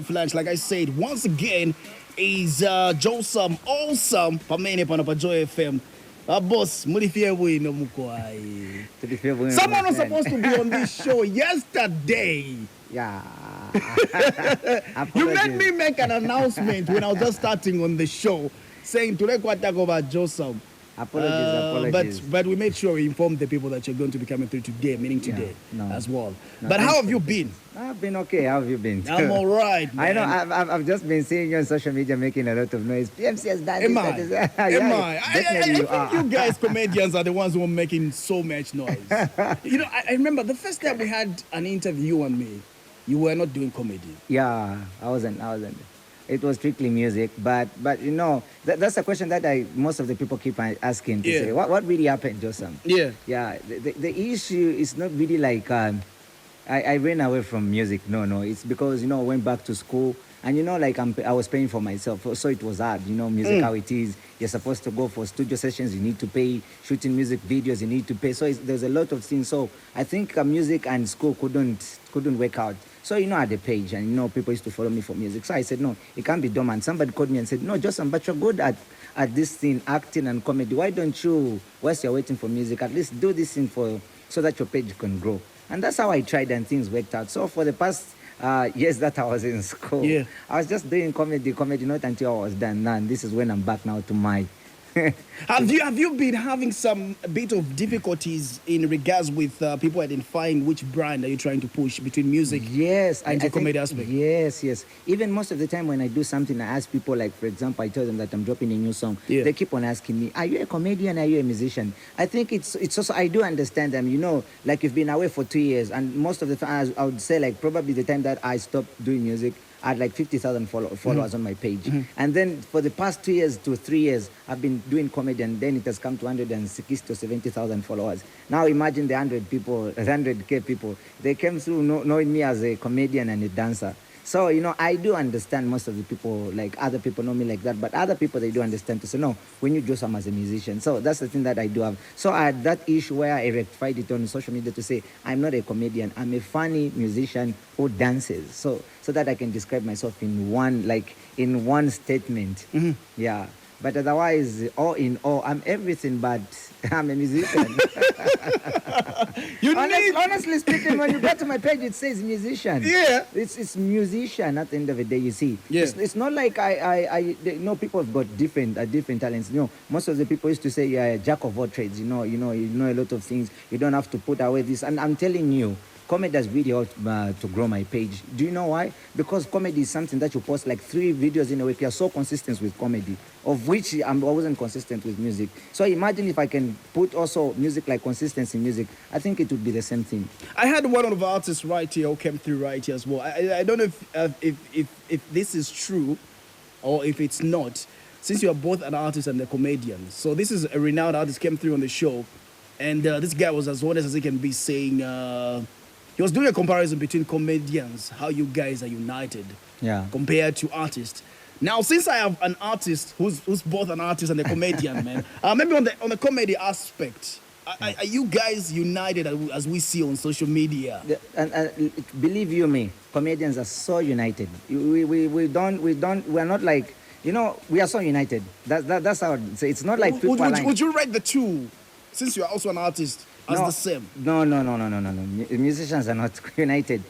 Flash, like I said, once again, is Josam Awesome, pamene pano pa Joy FM. Boss, mulifie no mukwai. Someone was supposed to be on this show yesterday. Yeah. You made me make an announcement when I was just starting on the show, saying today we talk about Josam. Apologies. But we made sure we informed the people that you're going to be coming through today, meaning today as well. No, but how have you been? I've been okay. How have you been? I'm all right, man. I know. I've just been seeing you on social media making a lot of noise. PMC has done Am I? Am I? I think you guys. guys, comedians, are the ones who are making so much noise. I remember the first time we had an interview on me, you were not doing comedy. Yeah, I wasn't. It was strictly music, but that's a question that most of the people keep asking to say, what really happened, Josam? Yeah. The issue is not really like I ran away from music. No, it's because I went back to school and I was paying for myself, so it was hard. Music how it is. You're supposed to go for studio sessions, you need to pay. Shooting music videos, you need to pay. So there's a lot of things. So I think music and school couldn't work out. So I had a page, and people used to follow me for music. So I said, no, it can't be dormant. Somebody called me and said, no, Josam, but you're good at this thing, acting and comedy. Why don't you, whilst you're waiting for music, at least do this thing so that your page can grow? And that's how I tried, and things worked out. So for the past years that I was in school, I was just doing comedy, not until I was done. And this is when I'm back now to my... Have you been having some bit of difficulties in regards with people identifying which brand are you trying to push between music and the comedy aspect? Yes. Even most of the time when I do something, I ask people, like, for example, I tell them that I'm dropping a new song. They keep on asking me, are you a comedian? Are you a musician? I think it's also, I do understand them, like you've been away for 2 years, and most of the time, I would say, like, probably the time that I stopped doing music, I had like 50,000 followers on my page. And then for the past 2 years to 3 years, I've been doing comedy, and then it has come to 160 to 70,000 followers. Now imagine the 100K people. They came through knowing me as a comedian and a dancer. So, I do understand most of the people, like other people know me like that, but other people, they do understand to say, no, we need Josam as a musician. So that's the thing that I do have. So I had that issue where I rectified it on social media to say, I'm not a comedian, I'm a funny musician who dances. So that I can describe myself in one statement. Yeah. But otherwise, all in all, I'm everything but I'm a musician. Honestly speaking, when you go to my page, it says musician. Yeah. It's musician at the end of the day, you see. Yeah. It's not like I people have got different talents. Most of the people used to say you're a jack of all trades. You know a lot of things. You don't have to put away this. And I'm telling you, comedy has really helped to grow my page. Do you know why? Because comedy is something that you post like 3 videos in a week. You're so consistent with comedy, of which I wasn't consistent with music. So imagine if I can put also music, like consistency in music. I think it would be the same thing. I had one of the artists right here who came through right here as well. I don't know if this is true or if it's not, since you are both an artist and a comedian. So this is a renowned artist came through on the show, and this guy was as honest as he can be, saying... he was doing a comparison between comedians, how you guys are united, compared to artists. Now, since I have an artist who's both an artist and a comedian, man, maybe on the comedy aspect, are you guys united as we see on social media? And believe you me, comedians are so united. We're not like, we are so united. That's how it's not like people would you rate the two, since you are also an artist? The same. No. Musicians are not united.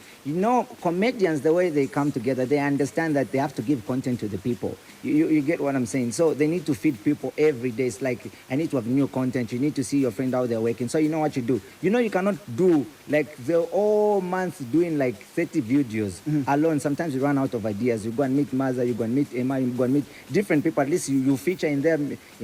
Comedians, the way they come together, they understand that they have to give content to the people. You get what I'm saying? So they need to feed people every day. It's like, I need to have new content. You need to see your friend how they're working. So you know what you do. You cannot do like the whole month doing like 30 videos alone. Sometimes you run out of ideas. You go and meet Maza, you go and meet Emma, you go and meet different people. At least you feature in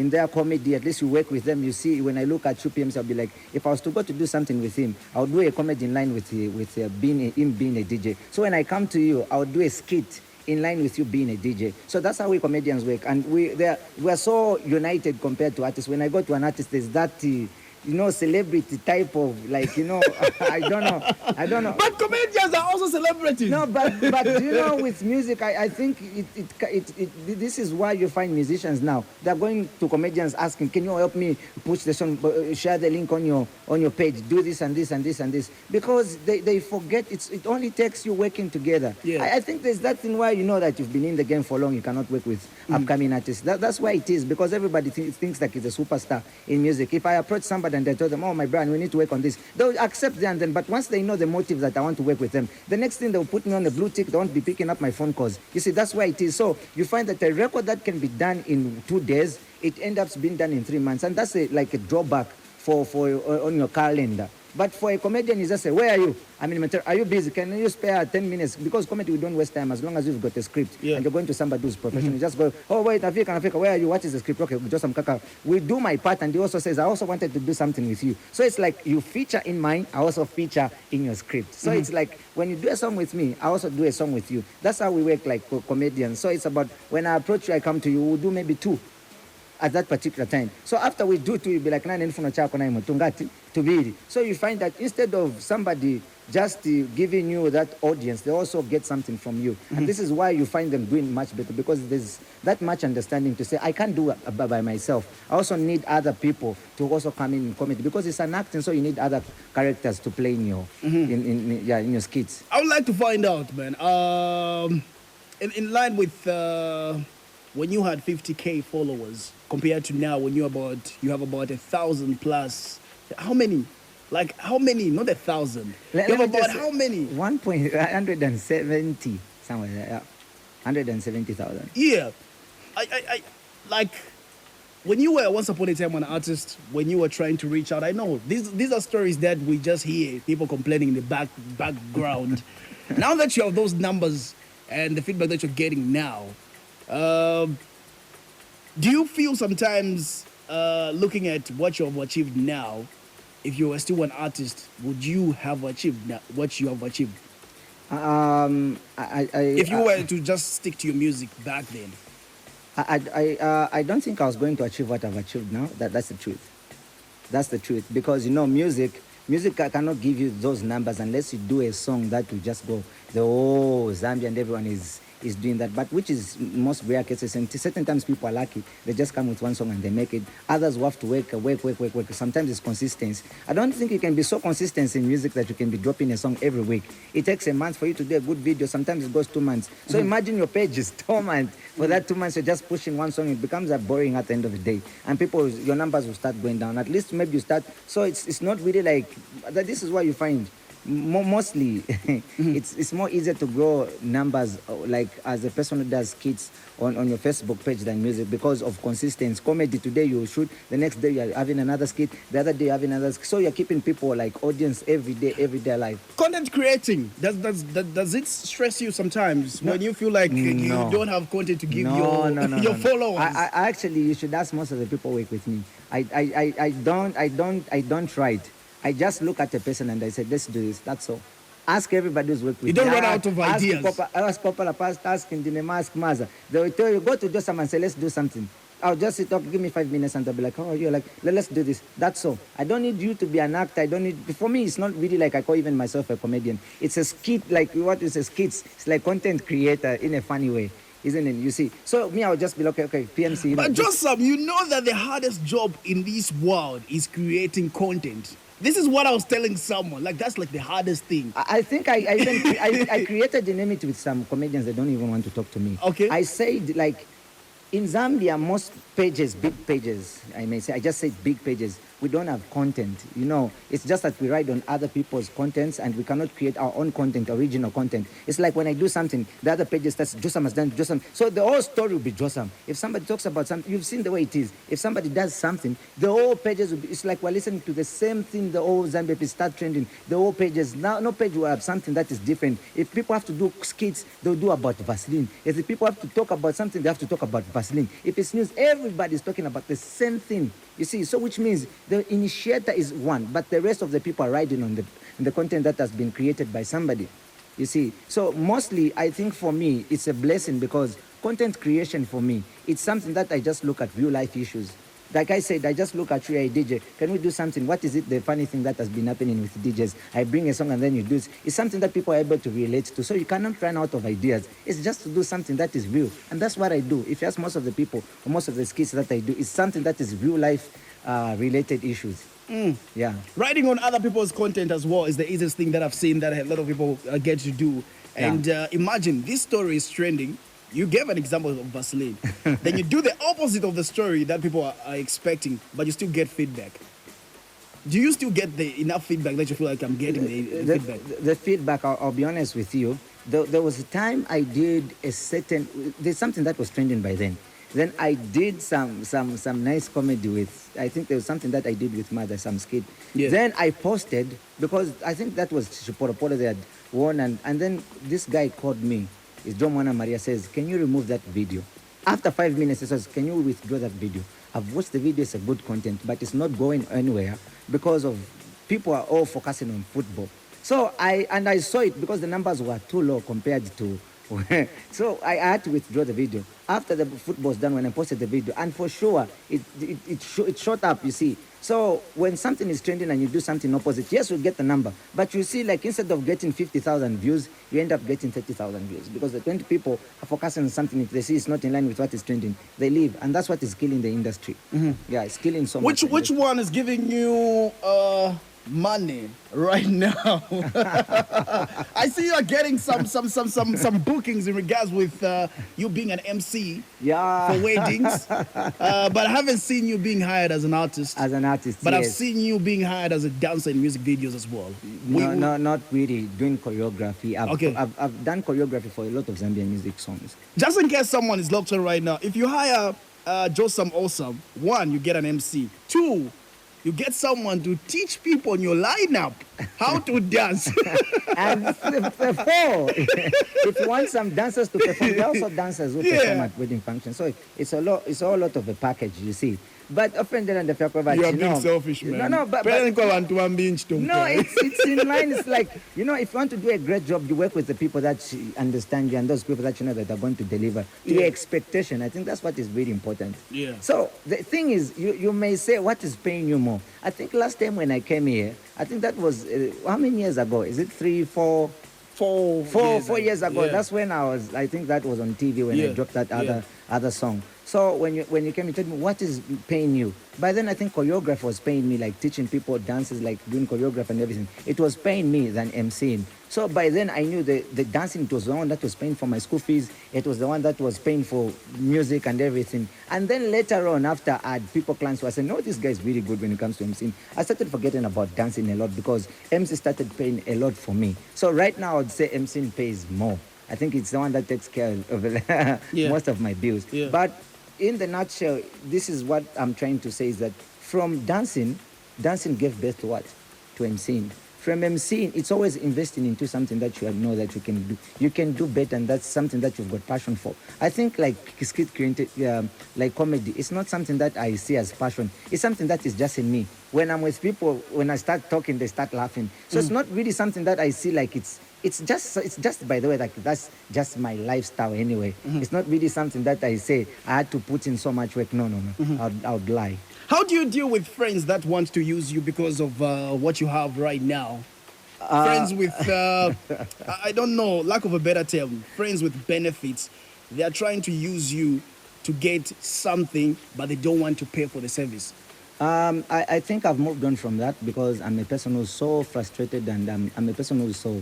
their comedy. At least you work with them. You see, when I look at 2 p.m., I'll be like, if I was to go to do something with him, I'll do a comedy in line with him being a DJ. So when I come to you, I'll do a skit in line with you being a DJ. So that's how we comedians work. And we are so united compared to artists. When I go to an artist, there's that celebrity type of, like, I don't know. But comedians are also celebrities. No, but with music, I think this is why you find musicians now. They're going to comedians asking, "Can you help me push the song? Share the link on your page. Do this and this and this and this." Because they forget it only takes you working together. Yeah. I think there's that thing why that you've been in the game for long, you cannot work with upcoming artists. That's why it is, because everybody thinks like he's a superstar in music. If I approach somebody and they tell them, "Oh, my brand, we need to work on this," they'll accept them. Then, but once they know the motive that I want to work with them, the next thing they'll put me on the blue tick. They won't be picking up my phone calls. You see, that's why it is. So you find that a record that can be done in 2 days, it ends up being done in 3 months, and that's like a drawback for on your calendar. But for a comedian, you just say, "Where are you? I mean, are you busy? Can you spare 10 minutes?" Because comedy, we don't waste time as long as you've got a script. Yeah. And you're going to somebody who's professional. You just go, "Oh, wait, Africa, where are you? What is the script?" "Okay, Josam Kaka." We do my part, and he also says, "I also wanted to do something with you." So it's like you feature in mine, I also feature in your script. So it's like when you do a song with me, I also do a song with you. That's how we work like comedians. So it's about when I approach you, I come to you, we'll do maybe 2 at that particular time. So after we do 2, you'll be like, "Nani nifuno chako na imo tungati tubiri." So you find that instead of somebody just giving you that audience, they also get something from you. And this is why you find them doing much better, because there's that much understanding to say, I can't do it by myself. I also need other people to also come in comedy, because it's an acting, so you need other characters to play in your in your skits. I would like to find out, man. In line with when you had 50K followers compared to now when you have about 1,000 plus. How many? Like how many? Not 1,000. You have about how many? 170 somewhere there. Yeah. 170,000. Yeah. I like when you were once upon a time an artist, when you were trying to reach out. I know these are stories that we just hear people complaining in the background. Now that you have those numbers and the feedback that you're getting now, do you feel sometimes looking at what you have achieved now, if you were still an artist, would you have achieved what you have achieved? If you were to just stick to your music back then. I don't think I was going to achieve what I've achieved now. That's the truth. That's the truth. Because music cannot give you those numbers unless you do a song that will just go, the whole Zambia and everyone is doing that, but which is most rare cases. And certain times people are lucky, they just come with one song and they make it. Others will have to work. Sometimes it's consistency. I don't think you can be so consistent in music that you can be dropping a song every week. It takes a month for you to do a good video. Sometimes it goes 2 months. So imagine your page is 2 months. For that 2 months, you're just pushing one song. It becomes boring at the end of the day. And your numbers will start going down. At least maybe you start. So it's not really like that. This is why you find mostly it's more easier to grow numbers like as a person who does skits on your Facebook page than music, because of consistency. Comedy, today you shoot, the next day you're having another skit, the other day you're having another skit. So you're keeping people like audience every day alive. Content creating, does it stress you sometimes when you feel like you don't have content to give your followers? I actually, you should ask most of the people who work with me. I don't write. I just look at a person and I say, "Let's do this." That's all. Ask everybody who's working with me. You me. don't run out of ideas. Ask Popular Past, ask Indinema, ask Maza. They will tell you, go to Josam and say, "Let's do something." I'll just sit up, give me 5 minutes, and they'll be like, "Oh, you're like, let's do this." That's all. I don't need you to be an actor. For me, it's not really like I call even myself a comedian. It's a skit, like what is a skit? It's like content creator in a funny way. Isn't it? You see? So me, I'll just be like, okay, PMC. But Josam, you know that the hardest job in this world is creating content. This is what I was telling someone. Like, that's like the hardest thing. I think I created the name with some comedians that don't even want to talk to me. Okay. I said, like, in Zambia, most pages, big pages, I may say, I just said big pages, we don't have content. It's just that we ride on other people's contents and we cannot create our own content, original content. It's like when I do something, the other pages, that's Josam has done Josam. So the whole story will be Josam. If somebody talks about something, you've seen the way it is. If somebody does something, the whole pages will be, it's like we're listening to the same thing, the whole Zambia people start trending. The whole pages, now no page will have something that is different. If people have to do skits, they'll do about Vaseline. If the people have to talk about something, they have to talk about Vaseline. If it's news, everybody's talking about the same thing. You see, so which means the initiator is one, but the rest of the people are riding on the content that has been created by somebody. You see, so mostly I think for me it's a blessing, because content creation for me, it's something that I just look at real life issues. like I said, I just look at you, hey DJ, can we do something? What is it, the funny thing that has been happening with DJs? I bring a song and then you do it. It's something that people are able to relate to. So you cannot run out of ideas. It's just to do something that is real. And that's what I do. If you ask most of the people, or most of the skits that I do, it's something that is real life related issues. Yeah. Writing on other people's content as well is the easiest thing that I've seen that a lot of people get to do. And imagine this story is trending. You gave an example of Vaseline. Then you do the opposite of the story that people are expecting, but you still get feedback. Do you still get enough feedback that you feel like I'm getting the feedback? The feedback, I'll be honest with you. There was a time I did there's something that was trending by then. Then I did some nice comedy with, I think there was something that I did with Mother, some skit. Yeah. Then I posted, because I think that was Shiporo they had won, and then this guy called me. It's John Juana Maria, says, can you remove that video? After 5 minutes, he says, can you withdraw that video? I've watched the video, it's a good content, but it's not going anywhere because of people are all focusing on football. So I saw it because the numbers were too low compared to so I had to withdraw the video. After the football was done, when I posted the video, and for sure, it shot up, you see. So when something is trending and you do something opposite, yes, you get the number. But you see, like, instead of getting 50,000 views, you end up getting 30,000 views. Because the 20 people are focusing on something, if they see it's not in line with what is trending, they leave. And that's what is killing the industry. Yeah, it's killing so much. Which one is giving you money right now? I see you are getting some bookings in regards with you being an MC for weddings, but I haven't seen you being hired as an artist. As an artist, but yes. I've seen you being hired as a dancer in music videos as well. No, not really doing choreography. Okay. I've done choreography for a lot of Zambian music songs. Just in case someone is locked on right now, if you hire Josam Awesome, 1, you get an MC. 2, you get someone to teach people in your lineup how to dance. And 4, if you want some dancers to perform, there are also dancers who perform at wedding functions. So it's a lot of a package, you see. But offended and the you are being selfish, man. No, but no, it's in line. It's like, if you want to do a great job, you work with the people that understand you and those people that you know that are going to deliver to your expectation. I think that's what is really important. Yeah. So the thing is, you may say, what is paying you more? I think last time when I came here, I think that was, how many years ago? Is it 3, 4? 4 years ago. Yeah. That's when I think that was on TV when I dropped that other song. So when you came, you told me, what is paying you? By then, I think choreography was paying me, like teaching people dances, like doing choreography and everything. It was paying me than MCing. So by then, I knew the dancing, it was the one that was paying for my school fees. It was the one that was paying for music and everything. And then later on, after I had people, clients who I said, no, this guy is really good when it comes to MCing. I started forgetting about dancing a lot because MC started paying a lot for me. So right now, I would say MCing pays more. I think it's the one that takes care of most of my bills. Yeah. But in the nutshell, this is what I'm trying to say, is that from dancing gave birth to what? To MCing. From MCing, it's always investing into something that you know that you can do. You can do better, and that's something that you've got passion for. I think like skit created, like comedy, it's not something that I see as passion. It's something that is just in me. When I'm with people, when I start talking, they start laughing. So it's not really something that I see like it's just by the way, like that's just my lifestyle anyway. It's not really something that I say I had to put in so much work. No. I would lie. How do you deal with friends that want to use you because of what you have right now? Friends with, I don't know, lack of a better term, friends with benefits. They are trying to use you to get something, but they don't want to pay for the service. I think I've moved on from that because I'm a person who's so frustrated, and I'm a person who's so,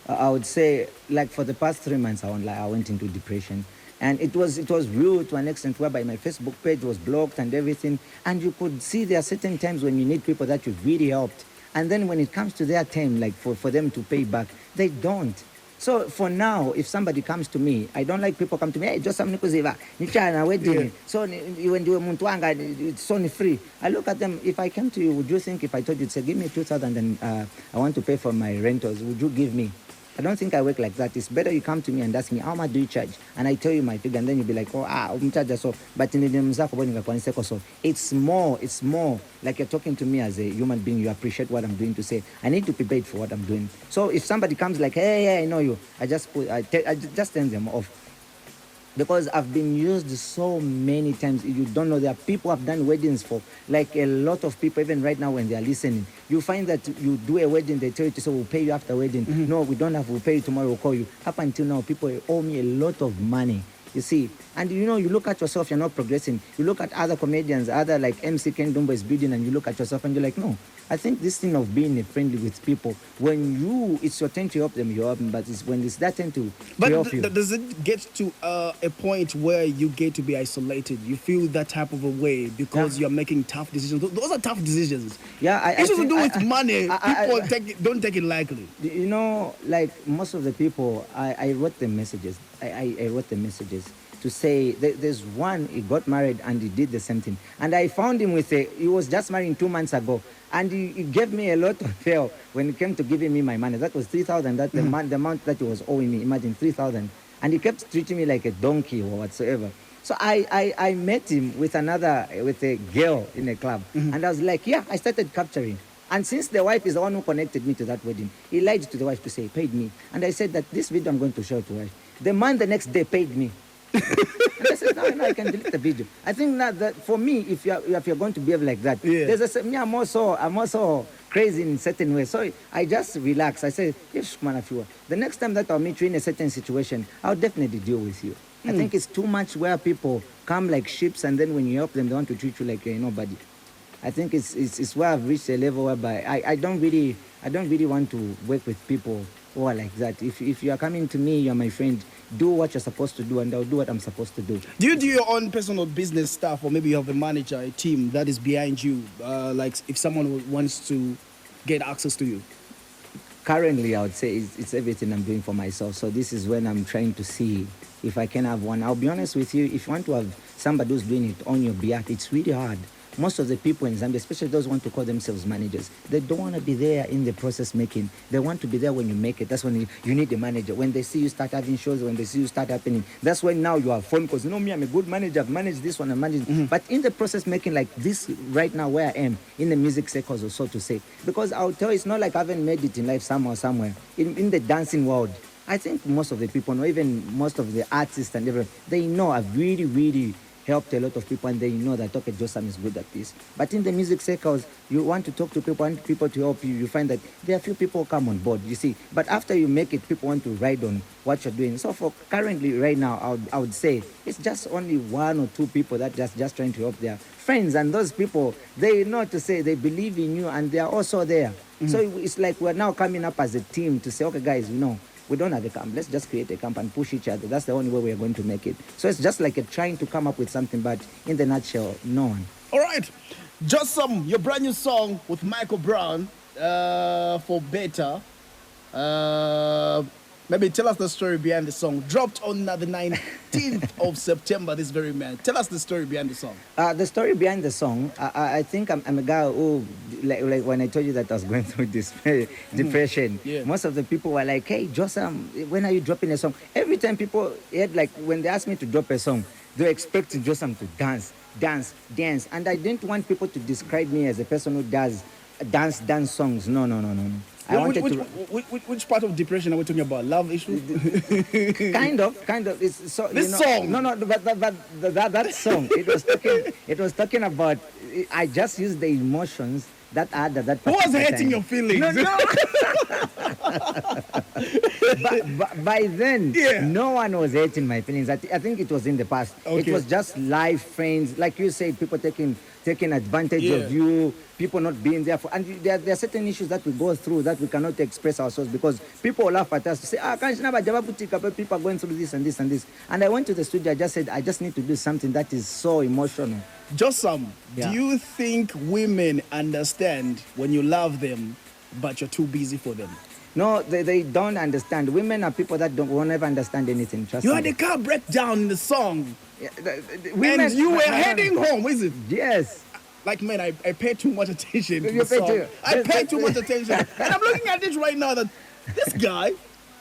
I would say, like for the past 3 months, I went into depression. And it was real to an extent whereby my Facebook page was blocked and everything. And you could see there are certain times when you need people that you've really helped. And then when it comes to their time, like for them to pay back, they don't. So for now, if somebody comes to me, I don't like people come to me, hey, just some nikuziva, nichana wedding. So when you muntuanga, it's only free. I look at them, if I came to you, would you think if I told you, say, give me 2,000 and I want to pay for my rentals, would you give me? I don't think I work like that. It's better you come to me and ask me, how much do you charge? And I tell you my figure, and then you'll be like, so. But in the so it's more like you're talking to me as a human being. You appreciate what I'm doing to say. I need to be paid for what I'm doing. So if somebody comes like, hey, I know you, I just tell them off. because I've been used so many times. You don't know, there are people I've done weddings for, like a lot of people, even right now when they are listening. You find that you do a wedding, they tell you to say, we'll pay you after wedding. No, we don't have, we'll pay you tomorrow, we'll call you. Up until now, people owe me a lot of money. You see, and you know, you look at yourself, you're not progressing. You look at other comedians, other like MC Ken Dumbo is building, and you look at yourself and you're like, no, I think this thing of being friendly with people, when it's your turn to help them, you help them, but it's when it's that turn to help you. Does it get to a point where you get to be isolated? You feel that type of a way because you're making tough decisions. Those are tough decisions. Yeah, it's to do with money. People don't take it lightly. You know, like most of the people, I wrote them messages. I wrote them messages to say there's one, he got married and he did the same thing, and I found him he was just married 2 months ago, and he gave me a lot of hell when it came to giving me my money. That was 3,000. That the amount that he was owing me. Imagine 3,000, and he kept treating me like a donkey or whatsoever. So I met him with a girl in a club, and I was like, yeah, I started capturing. And since the wife is the one who connected me to that wedding, he lied to the wife to say he paid me. And I said that this video I'm going to show to wife. The man the next day paid me. And I said, no, I can delete the video. I think that for me, if you're going to behave like that, I'm also crazy in certain ways. So I just relax. I say, yes, man, the next time that I'll meet you in a certain situation, I'll definitely deal with you. I think it's too much where people come like ships, and then when you help them, they want to treat you like you're nobody. I think it's where I've reached a level whereby I don't really want to work with people who are like that. If you are coming to me, you're my friend, do what you're supposed to do, and I'll do what I'm supposed to do. Do you do your own personal business stuff, or maybe you have a manager, a team that is behind you? Like if someone wants to get access to you? Currently, I would say it's everything I'm doing for myself. So this is when I'm trying to see if I can have one. I'll be honest with you, if you want to have somebody who's doing it on your behalf, it's really hard. Most of the people in Zambia, especially those who want to call themselves managers, they don't want to be there in the process making. They want to be there when you make it. That's when you need the manager. When they see you start having shows, when they see you start happening, that's when now you are fun because, me, I'm a good manager. I've managed this one, I'm managed. But in the process making, like this right now where I am, in the music circles or so to say, because I'll tell you, it's not like I haven't made it in life somewhere. In the dancing world, I think most of the people know, even most of the artists and everything, they know I've really, really helped a lot of people, and they know that, okay, Josam is good at this. But in the music circles, you want to talk to people, want people to help you, you find that there are few people come on board, you see. But after you make it, people want to ride on what you're doing. So for currently, right now, I would say it's just only 1 or 2 people that just trying to help their friends. And those people, they know to say they believe in you, and they are also there. So it's like we're now coming up as a team to say, okay, guys, we don't have a camp. Let's just create a camp and push each other. That's the only way we are going to make it. So it's just like trying to come up with something, but in the nutshell, no one. All right. Josam, your brand new song with Michael Brown, for Better. Maybe tell us the story behind the song. Dropped on the 19th of September, this very man. Tell us the story behind the song. The story behind the song, I think I'm a guy who, like when I told you that I was going through this depression, most of the people were like, hey, Josam, when are you dropping a song? Every time people had, like, when they asked me to drop a song, they were expecting Josam to dance. And I didn't want people to describe me as a person who does dance songs. No. Which part of depression are we talking about? Love issue? kind of. It's so, this song. No, but that song. It was talking about. I just used the emotions that I had at that point. Who was hurting time. Your feelings? No. but by then, no one was hurting my feelings. I think it was in the past. Okay. It was just life, friends, like you say, people taking advantage of you, people not being there for, and there are certain issues that we go through that we cannot express ourselves because people laugh at us to say, people are going through this and this and this. And I went to the studio, I just said, I just need to do something that is so emotional. Josam, do you think women understand when you love them, but you're too busy for them? No, they don't understand. Women are people that won't ever understand anything. Trust me. You had a car breakdown in the song. Yeah, women, and you were heading home, is it? Yes. Like, man, I paid too much attention to the song. I paid too much attention. And I'm looking at this right now that this guy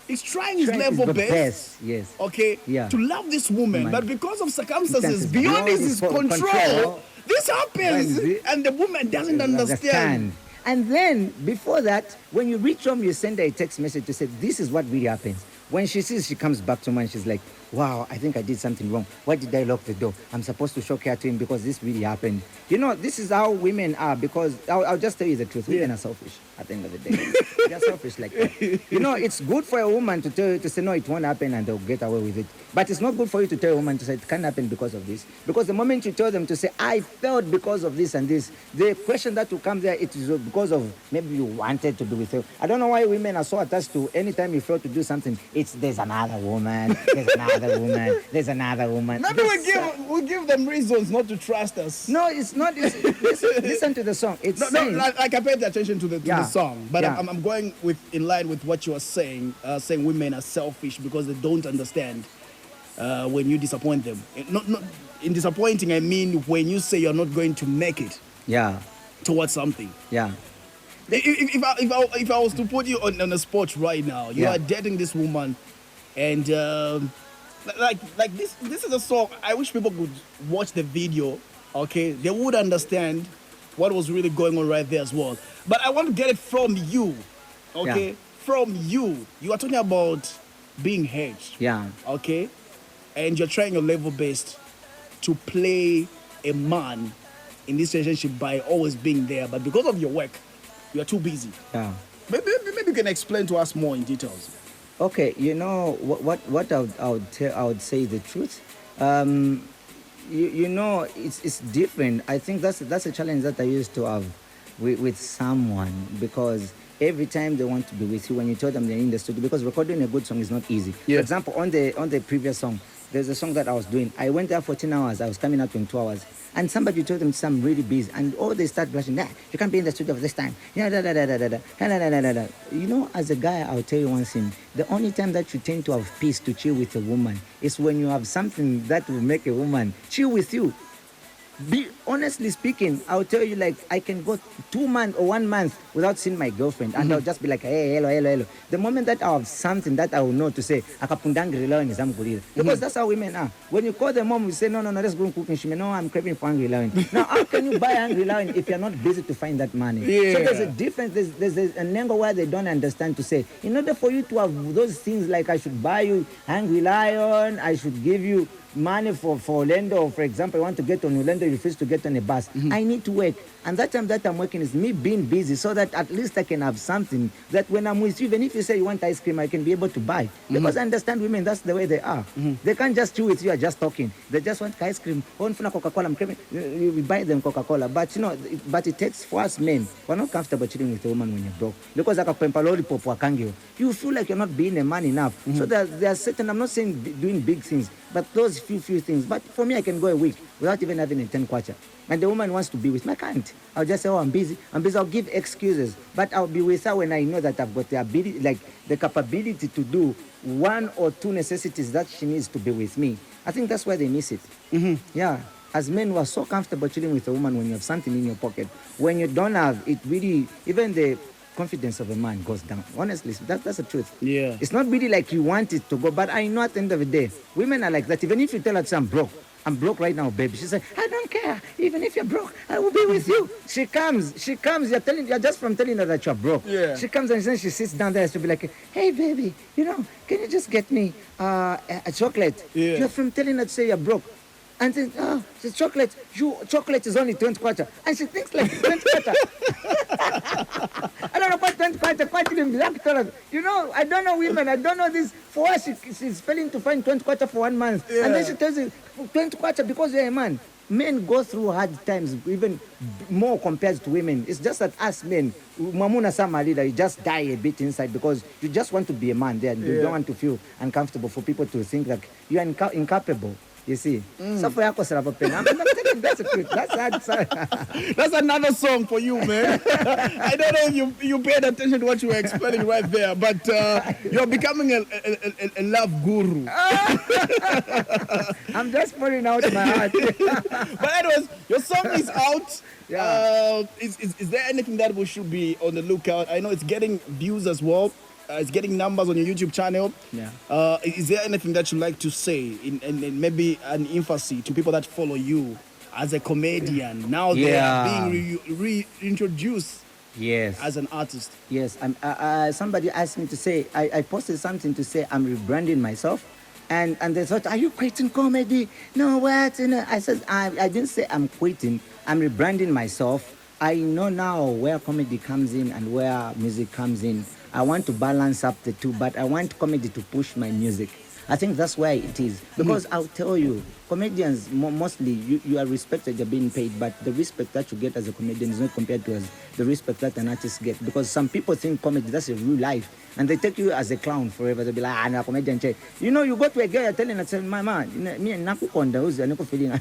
is trying his level best. Yes. Okay? Yeah. To love this woman. But because of circumstances beyond his control, this happens. And the woman doesn't understand. And then, before that, when you reach home, you send her a text message to say, this is what really happens. When she sees, she comes back to me and she's like, wow, I think I did something wrong. Why did I lock the door? I'm supposed to show care to him because this really happened. You know, this is how women are, because I'll just tell you the truth. Women are selfish at the end of the day. They're selfish like that. You know, it's good for a woman to say, no, it won't happen and they'll get away with it. But it's not good for you to tell a woman to say, it can't happen because of this. Because the moment you tell them to say, I failed because of this and this, the question that will come there, it is because of maybe you wanted to be with her. I don't know why women are so attached to anytime you fail to do something, it's there's another woman, there's another woman, there's another woman. Maybe we give them reasons not to trust us. No, it's not. Listen to the song. It's saying, like I paid attention to the song, but I'm going in line with what you are saying. Saying women are selfish because they don't understand when you disappoint them. Not in disappointing, I mean when you say you're not going to make it. Yeah. Towards something. Yeah. If I was to put you on a spot right now, you are dating this woman, and like this is a song. I wish people could watch the video. Okay, they would understand what was really going on right there as well. But I want to get it from you. Okay, from you. You are talking about being hedged. Yeah. Okay, and you're trying your level best to play a man in this relationship by always being there, but because of your work, you are too busy. Yeah. Maybe you can explain to us more in details. Okay, you know what I would say the truth. You know, it's different. I think that's a challenge that I used to have with someone, because every time they want to be with you, when you tell them they're in the studio, because recording a good song is not easy. Yeah. For example, on the previous song, there's a song that I was doing. I went there for 10 hours. I was coming out in 2 hours. And somebody told them I'm really busy. And all they start blushing, nah, you can't be in the studio for this time. Yeah, da, da, da, da, da, da, da, da, da, da, da. You know, as a guy, I'll tell you one thing. The only time that you tend to have peace to chill with a woman is when you have something that will make a woman chill with you. Honestly speaking, I'll tell you, like, I can go 2 months or 1 month without seeing my girlfriend, and I'll just be like, hey, hello. The moment that I have something that I will know to say, because that's how women are. When you call the mom, you say, no, let's go and cook. And she may, no, I'm craving for Angry Lion. Now, how can you buy Angry Lion if you're not busy to find that money? Yeah. So there's a difference. There's an angle where they don't understand to say, in order for you to have those things, like I should buy you Angry Lion, I should give you money for Orlando, for example, I want to get on Orlando, you refuse to get on a bus. I need to work. And that time that I'm working is me being busy, so that at least I can have something that when I'm with you, even if you say you want ice cream, I can be able to buy. Because I understand women, that's the way they are. They can't just chill with you, just talking. They just want ice cream. Oh, Coca-Cola, I'm craving. You buy them Coca-Cola. But you know, but it takes for us men, we're not comfortable chilling with a woman when you're broke. Because you feel like you're not being a man enough. So there are certain, I'm not saying doing big things, but those few things. But for me, I can go a week without even having a 10 kwacha. And the woman wants to be with me, I can't. I'll just say, oh, I'm busy. I'll give excuses. But I'll be with her when I know that I've got the ability, like the capability to do 1 or 2 necessities that she needs to be with me. I think that's why they miss it. Yeah. As men, we are so comfortable chilling with a woman when you have something in your pocket. When you don't have, it really, even the confidence of a man goes down. Honestly, that's the truth. Yeah. It's not really like you want it to go, but I know at the end of the day, women are like that. Even if you tell her I'm broke right now, baby. She said, I don't care. Even if you're broke, I will be with you. She comes. You're just from telling her that you're broke. Yeah. She comes and then she sits down there. She'll be like, hey, baby, can you just get me a chocolate? Yeah. You're from telling her to say you're broke. And then, the chocolate is only 20 kwacha. And she thinks like 20 kwacha. I don't know what 20 kwacha in black dollars. I don't know women. I don't know this. For her, she's failing to find 20 kwacha for 1 month. Yeah. And then she tells you 20 kwacha because you're a man. Men go through hard times, even more compared to women. It's just that us men, Mamuna Samarida, you just die a bit inside because you just want to be a man there. And you don't want to feel uncomfortable for people to think like you're incapable. You see, so for I'm telling you, that's a truth. That's another song for you, man. I don't know if you paid attention to what you were explaining right there, but you're becoming a love guru. I'm just pouring out my heart. But anyways, your song is out. Yeah. Is there anything that we should be on the lookout? I know it's getting views as well. It's getting numbers on your YouTube channel. Yeah. Is there anything that you'd like to say in maybe an emphasis to people that follow you as a comedian? Now they are being reintroduced as an artist. Yes. Somebody asked me to say, I posted something to say I'm rebranding myself. And they thought, are you quitting comedy? No, what? I said, I didn't say I'm quitting. I'm rebranding myself. I know now where comedy comes in and where music comes in. I want to balance up the two, but I want comedy to push my music. I think that's where it is. Because I'll tell you, comedians, mostly, you are respected, you're being paid, but the respect that you get as a comedian is not compared to the respect that an artist gets. Because some people think comedy, that's a real life. And they take you as a clown forever. They'll be like, I'm a comedian. You know, you go to a girl, you're telling her, my man, me and Naku Konda, who's a feeling.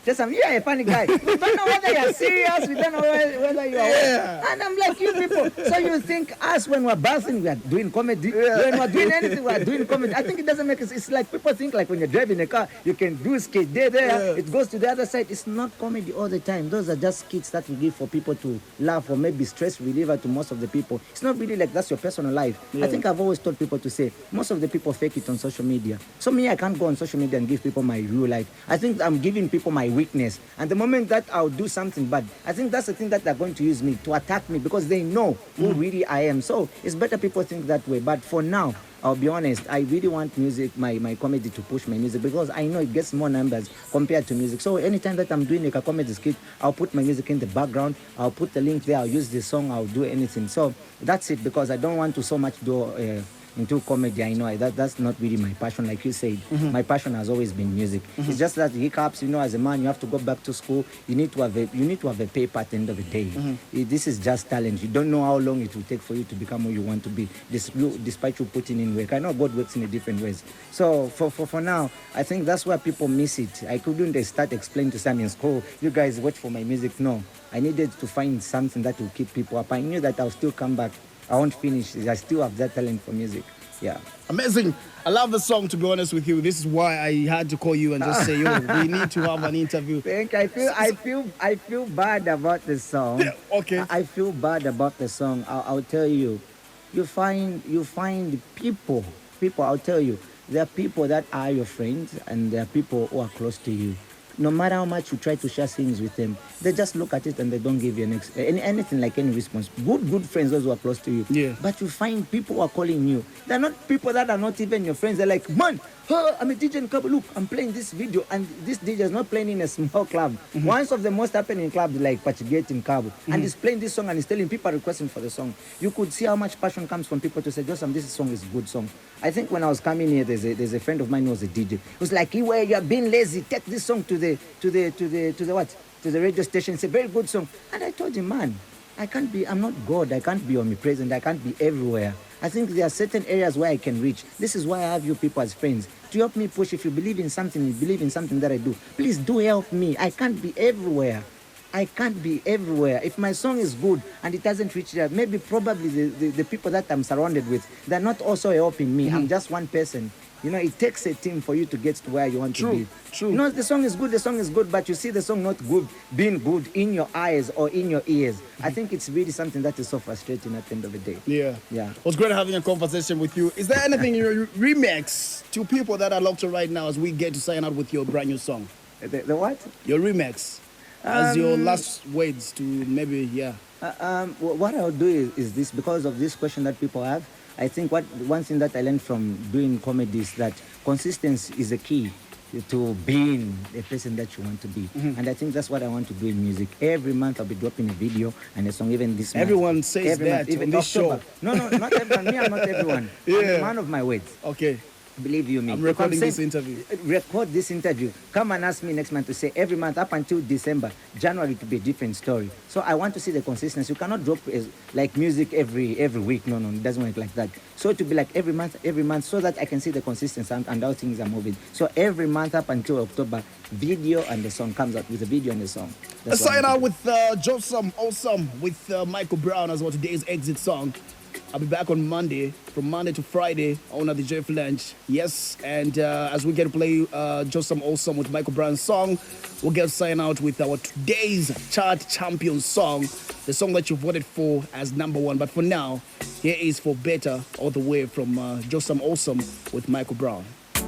Just, you're a funny guy. We don't know whether you're serious, we don't know whether you are. Yeah. And I'm like, you people. So you think us, when we're bouncing, we are doing comedy. Yeah. When we're doing anything, we're doing comedy. I think it doesn't make sense. It's like people think like when you're driving a car, you can do skate there, yeah. It goes to the other side. It's not comedy all the time. Those are just skits that we give for people to laugh or maybe stress reliever to most of the people. It's not really like that's your personal life. Yeah. I think I've always told people to say, most of the people fake it on social media. So me, I can't go on social media and give people my real life. I think I'm giving people my weakness. And the moment that I'll do something bad, I think that's the thing that they're going to use me to attack me because they know who really I am. So it's better people think that way. But for now, I'll be honest, I really want music, my comedy to push my music because I know it gets more numbers compared to music. So anytime that I'm doing like a comedy skit, I'll put my music in the background, I'll put the link there, I'll use the song, I'll do anything. So that's it because I don't want to so much do into comedy. I know that's not really my passion. Like you said, my passion has always been music. It's just that hiccups, as a man, you have to go back to school. You need to have a paper at the end of the day. This is just talent. You don't know how long it will take for you to become who you want to be, despite you putting in work. I know God works in a different ways. So for now, I think that's where people miss it. I couldn't start explaining to some in school, you guys watch for my music. No, I needed to find something that will keep people up. I knew that I'll still come back. I won't finish. I still have that talent for music. Yeah. Amazing. I love the song, to be honest with you. This is why I had to call you and just say, yo, we need to have an interview. I feel bad about the song. Yeah, okay. I feel bad about the song. I'll tell you. You find people, I'll tell you, there are people that are your friends and there are people who are close to you. No matter how much you try to share things with them, they just look at it and they don't give you anything like any response. Good friends, those who are close to you. Yeah. But you find people who are calling you. They're not people that are not even your friends. They're like, man, I'm a DJ in Cabo. Look, I'm playing this video and this DJ is not playing in a small club. One of the most happening clubs like Pachigate in Cabo. And he's playing this song and he's telling people requesting for the song. You could see how much passion comes from people to say, Josam, this song is a good song. I think when I was coming here, there's a friend of mine who was a DJ. He was like, you're being lazy, take this song to the radio station. It's a very good song. And I told him, man, I'm not God. I can't be omnipresent. I can't be everywhere. I think there are certain areas where I can reach. This is why I have you people as friends. To help me push. If you believe in something, you believe in something that I do, please do help me. I can't be everywhere. If my song is good and it hasn't reached there, probably the people that I'm surrounded with, they're not also helping me. I'm just one person. It takes a team for you to get to where you want to be. True. The song is good, but you see the song not good, being good in your eyes or in your ears. I think it's really something that is so frustrating at the end of the day. Yeah. It was great having a conversation with you. Is there anything in your remix to people that I love to right now as we get to sign out with your brand new song? The what? Your remix. As your last words to maybe, what I'll do is this, because of this question that people have, I think one thing that I learned from doing comedy is that consistency is the key to being a person that you want to be. And I think that's what I want to do in music. Every month I'll be dropping a video and a song, even this month. Everyone says that even on this October. show. No, not everyone. Me, I'm not everyone. Yeah. I'm a man of my words. Okay. Believe you me. I'm recording this interview. Record this interview. Come and ask me next month to say every month up until December, January to be a different story. So I want to see the consistency. You cannot drop like music every week. No, it doesn't work like that. So to be like every month, so that I can see the consistency and how things are moving. So every month up until October, video and the song comes out with a video and the song. Let's sign out with Josam Awesome with Michael Brown as well, today's exit song. I'll be back on Monday, from Monday to Friday on the J Flange. Yes, and as we get to play Josam Awesome with Michael Brown's song, we'll get to sign out with our today's chart champion song, the song that you voted for as number one. But for now, here is For Better, all the way from Josam Awesome with Michael Brown. The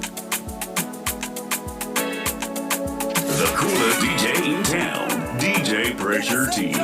coolest DJ in town, DJ Pressure T.